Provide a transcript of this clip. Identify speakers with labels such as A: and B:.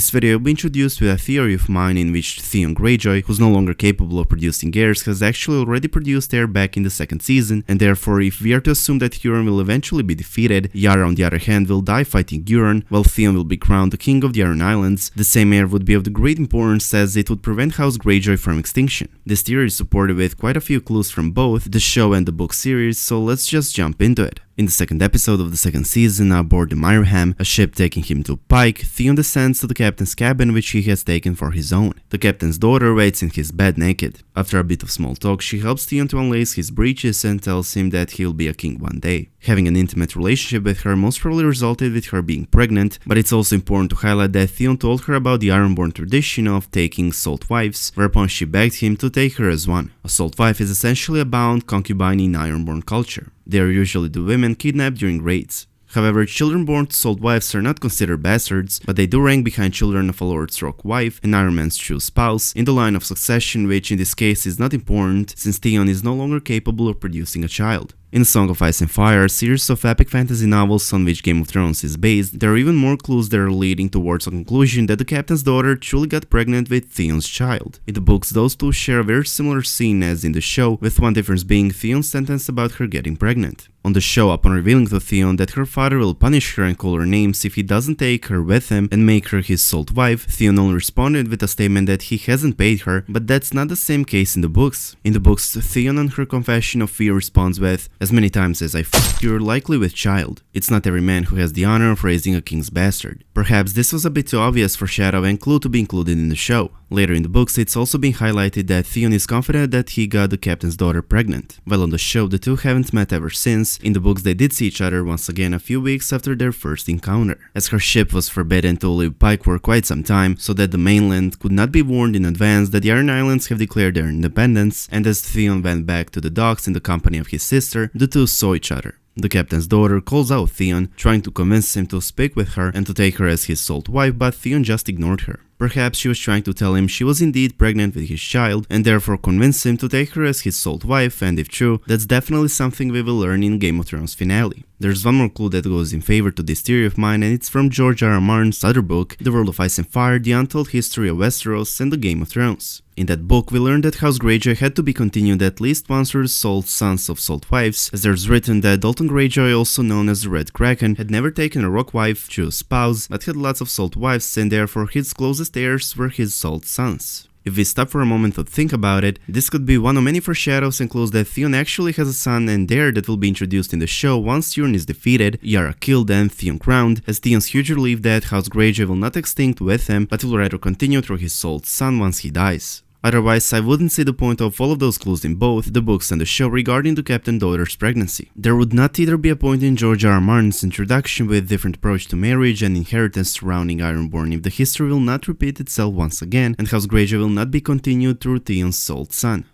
A: This video will be introduced with a theory of mine in which Theon Greyjoy, who's no longer capable of producing heirs, has actually already produced heir back in the second season, and therefore if we are to assume that Euron will eventually be defeated, Yara on the other hand will die fighting Euron, while Theon will be crowned the king of the Iron Islands, the same heir would be of great importance as it would prevent House Greyjoy from extinction. This theory is supported with quite a few clues from both the show and the book series, so let's just jump into it. In the second episode of the second season, aboard the Myreham, a ship taking him to Pike, Theon descends to the captain's cabin which he has taken for his own. The captain's daughter waits in his bed naked. After a bit of small talk, she helps Theon to unlace his breeches and tells him that he'll be a king one day. Having an intimate relationship with her most probably resulted with her being pregnant, but it's also important to highlight that Theon told her about the Ironborn tradition of taking salt wives, whereupon she begged him to take her as one. A salt wife is essentially a bound concubine in Ironborn culture. They are usually the women kidnapped during raids. However, children born to salt wives are not considered bastards, but they do rank behind children of a Lord's Rock wife and Iron Man's true spouse in the line of succession, which in this case is not important since Theon is no longer capable of producing a child. In A Song of Ice and Fire, a series of epic fantasy novels on which Game of Thrones is based, there are even more clues that are leading towards a conclusion that the captain's daughter truly got pregnant with Theon's child. In the books, those two share a very similar scene as in the show, with one difference being Theon's sentence about her getting pregnant. On the show, upon revealing to Theon that her father will punish her and call her names if he doesn't take her with him and make her his salt wife, Theon only responded with a statement that he hasn't paid her, but that's not the same case in the books. In the books, Theon on her confession of fear responds with, "As many times as I fucked you're likely with child. It's not every man who has the honor of raising a king's bastard." Perhaps this was a bit too obvious for Shadow and Clue to be included in the show. Later in the books, it's also been highlighted that Theon is confident that he got the captain's daughter pregnant. While on the show, the two haven't met ever since. In the books, they did see each other once again a few weeks after their first encounter, as her ship was forbidden to leave Pike for quite some time, so that the mainland could not be warned in advance that the Iron Islands have declared their independence, and as Theon went back to the docks in the company of his sister, the two saw each other. The captain's daughter calls out Theon, trying to convince him to speak with her and to take her as his salt wife, but Theon just ignored her. Perhaps she was trying to tell him she was indeed pregnant with his child and therefore convince him to take her as his salt wife, and if true, that's definitely something we will learn in Game of Thrones finale. There's one more clue that goes in favor to this theory of mine, and it's from George R. R. Martin's other book, The World of Ice and Fire, The Untold History of Westeros and the Game of Thrones. In that book, we learned that House Greyjoy had to be continued at least once through the salt sons of salt wives, as there's written that Dalton Greyjoy, also known as the Red Kraken, had never taken a rock wife, true spouse, but had lots of salt wives, and therefore his closest heirs were his salt sons. If we stop for a moment to think about it, this could be one of many foreshadows and clues that Theon actually has a son and heir that will be introduced in the show once Euron is defeated, Yara killed and Theon crowned, as Theon's huge relief that House Greyjoy will not extinct with him, but will rather continue through his salt son once he dies. Otherwise, I wouldn't see the point of all of those clues in both the books and the show regarding the captain's daughter's pregnancy. There would not either be a point in George R. R. Martin's introduction with different approach to marriage and inheritance surrounding Ironborn if the history will not repeat itself once again, and House Greyjoy will not be continued through Theon's salt son.